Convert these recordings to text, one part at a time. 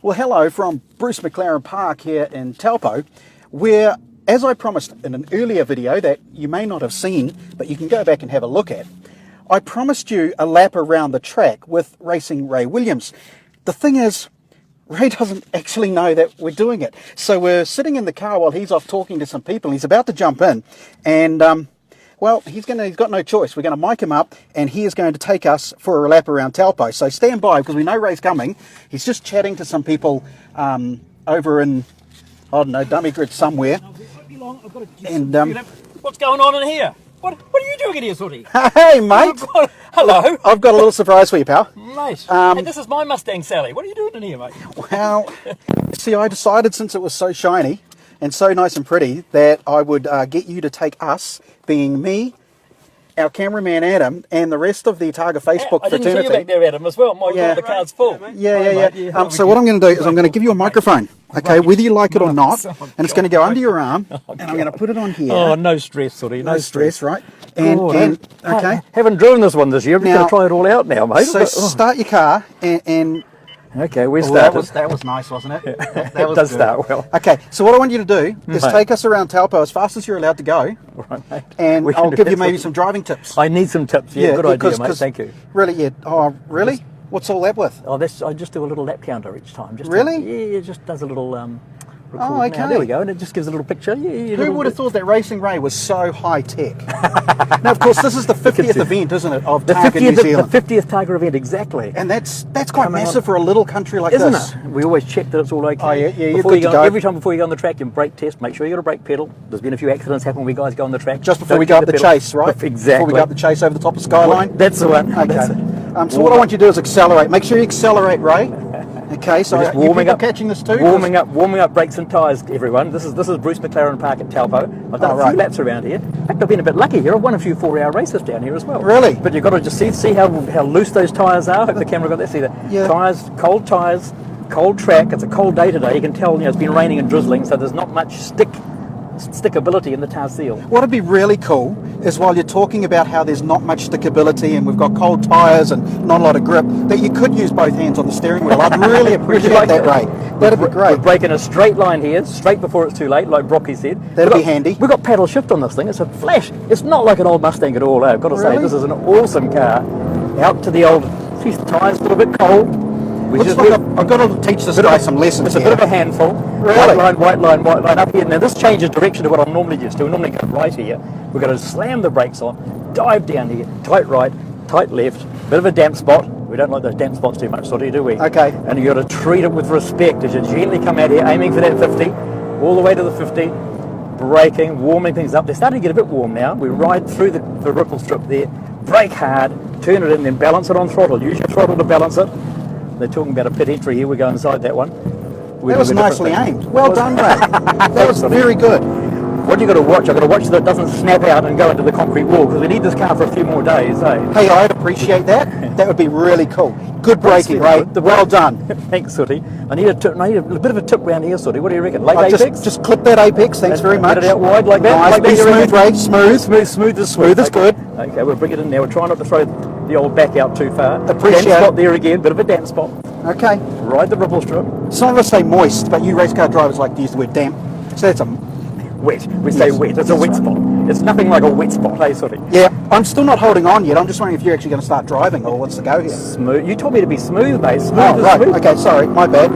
Well, hello from Bruce McLaren Park here in Taupo, where, as I promised in an earlier video that you may not have seen, but you can go back and have a look at, I promised you a lap around the track with Racing Ray Williams. The thing is, Ray doesn't actually know that we're doing it. So we're sitting in the car while he's off talking to some people. He's about to jump in, and well, he's got no choice. We're going to mic him up, and he is going to take us for a lap around Taupo. So stand by, because we know Ray's coming. He's just chatting to some people over in, I don't know, Dummy Grid somewhere. And what's going on in here? What are you doing in here, Sooty? Hey, mate. Hello. I've got a little surprise for you, pal. Mate. Hey, this is my Mustang Sally. What are you doing in here, mate? Well, see, I decided since it was so shiny and so nice and pretty that I would get you to take us, being me, our cameraman Adam, and the rest of the Targa Facebook I didn't fraternity. see you back there, Adam, as well. My God, the card's full. Yeah. So what I'm going to do is I'm going to give you a microphone, okay, whether you like it or not, and it's going to go under your arm, and I'm going to put it on here. Oh, no stress, Sooty. No stress, right? And okay. Haven't driven this one this year. We've got to try it all out now, mate. So start your car and okay, we started. That was nice, wasn't it? That It was does good. start well. Okay, so what I want you to do is Mate. take us around Taupo as fast as you're allowed to go, Right, mate. and We can I'll do give that, you maybe Sooty. some driving tips. I need some tips. Yeah, good idea, because- mate. Thank you. Really? Yeah. Oh, really? What's all that with? Oh, I just do a little lap counter each time. Just Really? Yeah, it just does a little record. Oh, okay. Now, there we go, and it just gives a little picture. Who would have thought that Racing Ray was so high tech? Now, of course, this is the 50th event, isn't it, of The Targa New 50th, Zealand? the 50th Targa event, exactly. And that's quite Coming massive on. for a little country like Isn't this. it? We always check that it's all okay. Oh, yeah, you're Before good you to go. Every time before you go on the track, you brake test, make sure you got a brake pedal. There's been a few accidents happen when we guys go on the track. Just before Don't we go check up the pedal. chase, right? Exactly. Before we go up the chase over the top of Skyline? That's the one. Okay. That's it. So what I want you to do is accelerate. Make sure you accelerate, Ray. Okay, so We're just you warming people up, catching this too? warming up brakes and tyres, everyone. This is Bruce McLaren Park at Taupo. I've done a few laps around here. In fact, I've been a bit lucky here. I've won a few 4-hour races down here as well. Really? But you've got to just see how loose those tyres are. I hope the camera got that. See that? Yeah. Cold tyres, cold track. It's a cold day today. You can tell, it's been raining and drizzling, so there's not much stickability in the tar seal. What'd be really cool is while you're talking about how there's not much stickability and we've got cold tyres and not a lot of grip, that you could use both hands on the steering wheel. I'd really appreciate like that, Ray. That'd be We're great. breaking a straight line here, straight before it's too late, like Brocky said. That'd be handy. We've got paddle shift on this thing. It's a flash. It's not like an old Mustang at all. I've got to say, Really? this is an awesome car. Out to the old, geez, the tyres a little bit cold. Looks like I've got to teach this guy some lessons It's a here. bit of a handful. Really? White line up here. Now this changes direction to what I'm normally used to. We normally go right here. We're going to slam the brakes on, dive down here, tight right, tight left, bit of a damp spot. We don't like those damp spots too much, Sooty, do we? Okay. And you got to treat it with respect as you gently come out here, aiming for that 50, all the way to the 50, braking, warming things up. They're starting to get a bit warm now. We ride through the ripple strip there, brake hard, turn it in, then balance it on throttle. Use your throttle to balance it. They're talking about a pit entry here. We go inside that one. That was nicely aimed. Well done, Ray. That was very good. What you got to watch? I've got to watch that it doesn't snap out and go into the concrete wall, because we need this car for a few more days, eh? Hey, I'd appreciate that. That would be really cool. Good braking, Ray. Well done. Thanks, Sooty. I need a bit of a tip round here, Sooty. What do you reckon? Late apex? Just clip that apex. Thanks very much. Get it out wide like that. Nice. Like Be that, you smooth, reckon? Ray. Smooth. Smooth is is good. Okay, we'll bring it in now. We're trying not to throw the old back out too far. Appreciate damp spot it. there again. Bit of a damp spot. Okay. Ride the ripple strip. Some of us say moist, but you race car drivers like to use the word damp. So that's a... Wet. We say wet. It's a wet spot. It's nothing like a wet spot, hey, Sooty? Yeah, I'm still not holding on yet. I'm just wondering if you're actually going to start driving or what's the go here. Smooth. You told me to be smooth, mate. Smooth Oh, is right. smooth. Okay, sorry. My bad.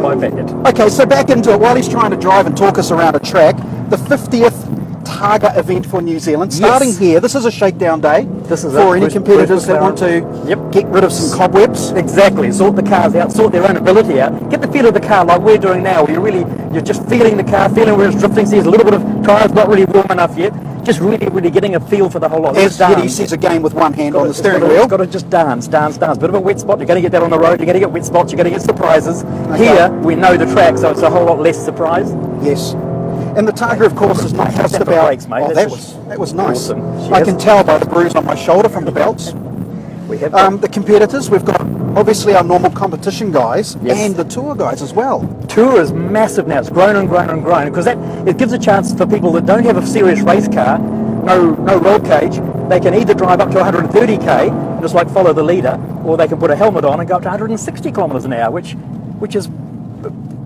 My bad. Okay, so back into it. While he's trying to drive and talk us around a track, the 50th Targa event for New Zealand, starting Yes. here. This is a shakedown day This is for it. any Bruce competitors that want to Yep. get rid of some cobwebs. Exactly. Sort the cars out, sort their own ability out. Get the feel of the car like we're doing now. You're just feeling the car, feeling where it's drifting. See, there's a little bit of tyres not really warm enough yet. Just really getting a feel for the whole lot. As Yeti sees a game with one hand on the steering It's wheel. got to just dance. Bit of a wet spot. You're going to get that on the road. You're going to get wet spots. You're going to get surprises. Okay. Here, we know the track, so it's a whole lot less surprise. Yes. And the Targa, of course, is not just That's the about... brakes, mate. Oh, That's that was nice. awesome. I Yes. can tell by the bruise on my shoulder from the belts. We have The competitors, we've got obviously our normal competition guys Yes. and the tour guys as well. Tour is massive now. It's grown and grown and grown, because it gives a chance for people that don't have a serious race car, no roll cage. They can either drive up to 130k and just like follow the leader, or they can put a helmet on and go up to 160 kilometres an hour, which is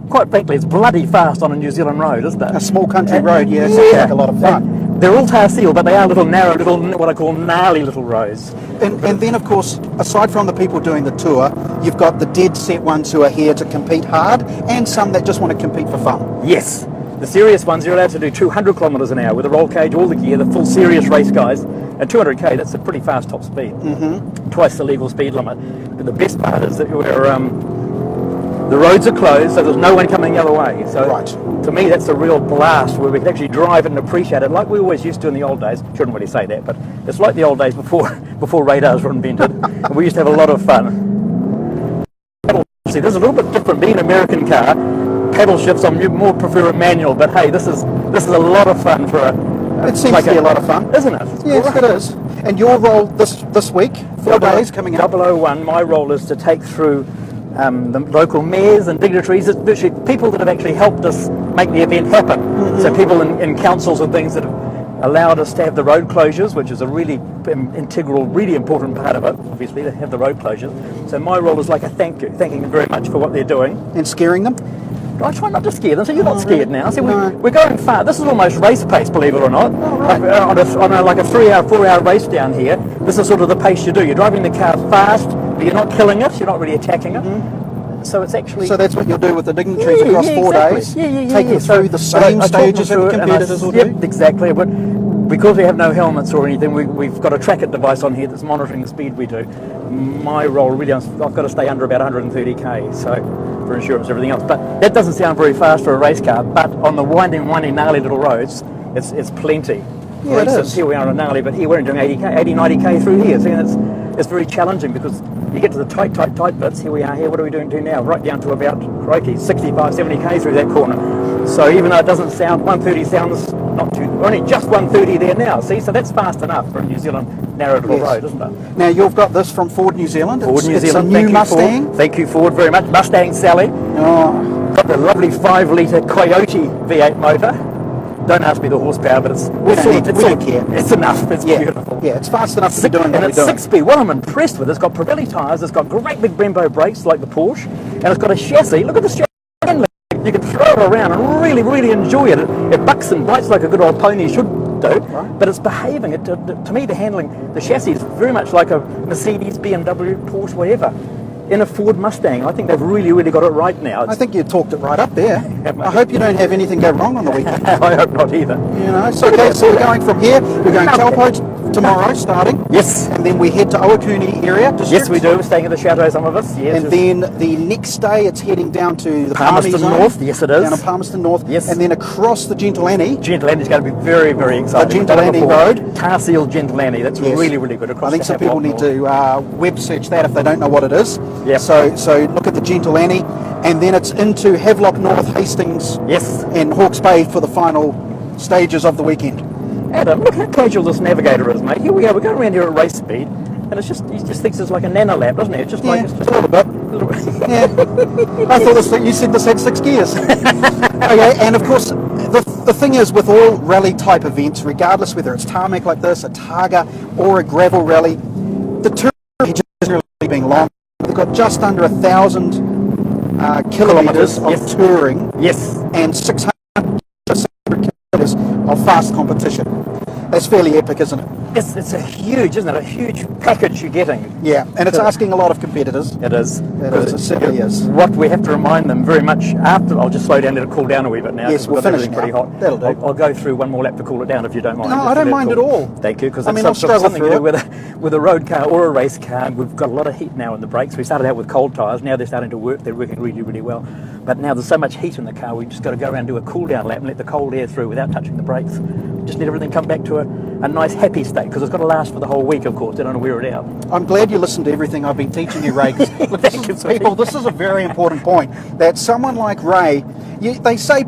quite frankly, it's bloody fast on a New Zealand road, isn't it? A small country road, yeah, sounds like a lot of fun. They're all tar seal, but they are little narrow, little what I call gnarly little roads. And then, of course, aside from the people doing the tour, you've got the dead set ones who are here to compete hard, and some that just want to compete for fun. Yes, the serious ones, you're allowed to do 200 kilometres an hour with a roll cage, all the gear, the full serious race guys. And 200k, that's a pretty fast top speed. Twice the legal speed limit. But the best part is that the roads are closed, so there's no one coming the other way. So Right. to me, that's a real blast where we can actually drive it and appreciate it like we always used to in the old days. Shouldn't really say that, but it's like the old days before radars were invented. And we used to have a lot of fun. See, this is a little bit different. Being an American car, paddle shifts, I more prefer a manual, but hey, this is a lot of fun for It seems to be a lot of fun. Isn't it? Yes, it is. And your role this week, 4 days coming up. 001, my role is to take through the local mayors and dignitaries, it's literally people that have actually helped us make the event happen. So people in councils and things that have allowed us to have the road closures, which is a really integral, really important part of it, obviously, to have the road closures. So my role is like a thank you, thanking them very much for what they're doing. And scaring them. I try not to scare them, so you're not scared now. See, we're going far. This is almost race pace, believe it or not. On a 3-hour, 4-hour race down here, this is sort of the pace you do. You're driving the car fast, but you're not killing it, you're not really attacking it. So it's actually... So that's what you'll do with the dignitaries across 4 days? Take them through the So same I talk them stages that through the it, competitors will Yep, do? exactly. But because we have no helmets or anything, we've got a track-it device on here that's monitoring the speed we do. My role really, I've got to stay under about 130k, so for insurance and everything else. But that doesn't sound very fast for a race car, but on the winding, gnarly little roads, it's plenty. Yeah, For it instance, is. here we are on a gnarly, but here we're doing 90k through here. So it's very challenging because you get to the tight bits. Here we are here. What are we doing to now? Right down to about, crikey, 65, 70k through that corner. So even though it doesn't sound, 130 sounds not too, only just 130 there now. See, so that's fast enough for a New Zealand narrow little road, isn't it? Now you've got this from Ford New Zealand. Ford New It's Zealand, a thank new you, Mustang. Ford. Thank you, Ford, very much. Mustang Sally. Oh, Got the lovely 5-litre Coyote V8 motor. Don't ask me the horsepower, but it's enough. It's beautiful. Yeah, it's fast enough to be doing And what we're it's doing. 6-speed. What I'm impressed with, it's got Pirelli tyres, it's got great big Brembo brakes like the Porsche, and it's got a chassis. Look at the chassis. You can throw it around and really, really enjoy it. It bucks and bites like a good old pony should do, but it's behaving. To me, the handling, the chassis is very much like a Mercedes, BMW, Porsche, whatever. In a Ford Mustang. I think they've really, really got it right now. I think you talked it right up there. I hope you don't have anything go wrong on the weekend. I hope not either. You know, so okay, so we're going from here. We're going Taupo tomorrow, starting. Yes. And then we head to Owakuni area. Yes, we do. We're staying at the chateau, some of us. Yes. And then the next day, it's heading down to the Palmerston Palmy North. zone, Yes, it is. down to Palmerston North. Yes. And then across the Gentle Annie. Gentle Annie is going to be very, very exciting. The Gentle Annie Road. Tar seal Gentle Annie. That's really, really good. Across I think the some people Havelock need North. to web search that if they don't know what it is. Yep. So look at the Gentle Annie, and then it's into Havelock North, Hastings, Yes. and Hawke's Bay for the final stages of the weekend. Adam, look how casual this navigator is, mate. Here we are. We're going around here at race speed, and it's just, he just thinks it's like a nano lap, doesn't it? It's just like, It's a little bit. Yeah. I thought you said this had 6 gears. Okay, and of course, the thing is with all rally type events, regardless whether it's tarmac like this, a Targa, or a gravel rally, the touring is really being long. They've got just under 1,000 kilometres of Yes. touring Yes. and 600 kilometres of fast competition. That's fairly epic, isn't it? It's a huge, isn't it? A huge package you're getting. Yeah, and it's asking a lot of competitors. It is. It certainly is. What we have to remind them very much after, I'll just slow down, let it cool down a wee bit now. Yes, because we'll we've got finish everything now. pretty hot. That'll do. I'll go through one more lap to cool it down if you don't mind. No, Just I to don't let it mind cool. at all. Thank you, because I it's mean, I'll struggle something to through do with a road car or a race car. We've got a lot of heat now in the brakes. We started out with cold tyres. Now they're starting to work. They're working really, really well. But now there's so much heat in the car, we've just got to go around and do a cool down lap and let the cold air through without touching the brakes. Just let everything come back to a nice happy state, because it's got to last for the whole week, of course. They don't want to wear it out. I'm glad you listened to everything I've been teaching you, Ray. 'Cause look, people, this is a very important point. That someone like Ray,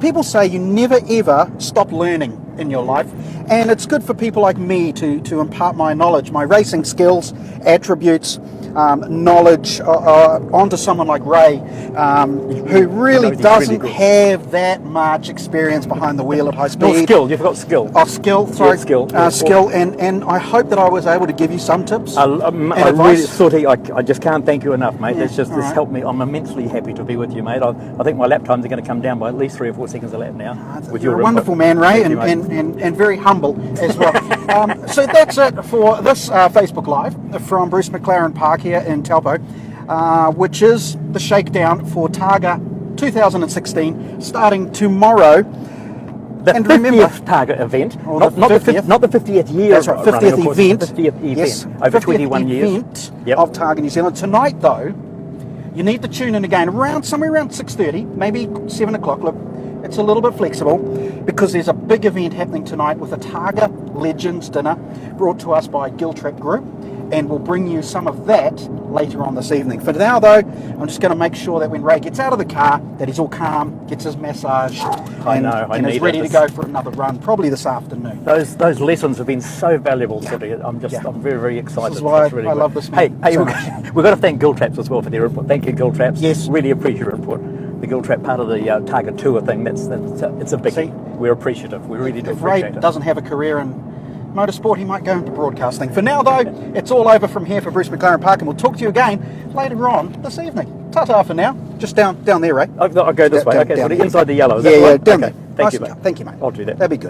people say you never ever stop learning in your life, and it's good for people like me to impart my knowledge, my racing skills, attributes, knowledge onto someone like Ray, who really doesn't have that much experience behind the wheel at high speed. No, skill. You've got skill. Oh, skill. Sorry, Yeah, skill. And I hope that I was able to give you some tips and I advice. really, I just can't thank you enough, mate. Yeah, This right. helped me. I'm immensely happy to be with you, mate. I think my lap times are going to come down by at least 3 or 4 seconds a lap now. With You're your a wonderful input. man, Ray, Thank you, mate. and very humble as well. So that's it for this Facebook Live from Bruce McLaren Park here in Taupo, which is the shakedown for Targa 2016, starting tomorrow. The and 50th remember, Targa event, Or not the the 50th. not the 50th year. That's right, of running, 50th of course, event. the 50th event Yes, over 50th 21 years. event Yep. of Targa New Zealand. Tonight, though, you need to tune in again somewhere around 6:30, maybe 7 o'clock. Look, it's a little bit flexible because there's a big event happening tonight with a Targa Legends dinner brought to us by Giltrap Group, and we'll bring you some of that later on this evening. For now, though, I'm just going to make sure that when Ray gets out of the car, that he's all calm, gets his massage, and is need ready it. to go for another run, probably this afternoon. Those lessons have been so valuable, City. I'm very, very excited. This is why It's really I good. love this man Hey, so we've got to thank Giltraps as well for their input. Thank you, Giltraps. Yes. Really appreciate your input. The Giltrap part of the Target Tour thing, it's a big. See? We're appreciative. We really do If Ray appreciate it. doesn't have a career in motorsport, he might go into broadcasting. For now, though, it's all over from here for Bruce McLaren Park, and we'll talk to you again later on this evening. Ta-ta for now. Just down there, Ray. I'll go this way. Down Okay, so there. inside the yellow. Is Yeah, that the yeah, one? down Okay. there. Thank Nice you, and mate. calm. Thank you, mate. I'll do that. That'd be good.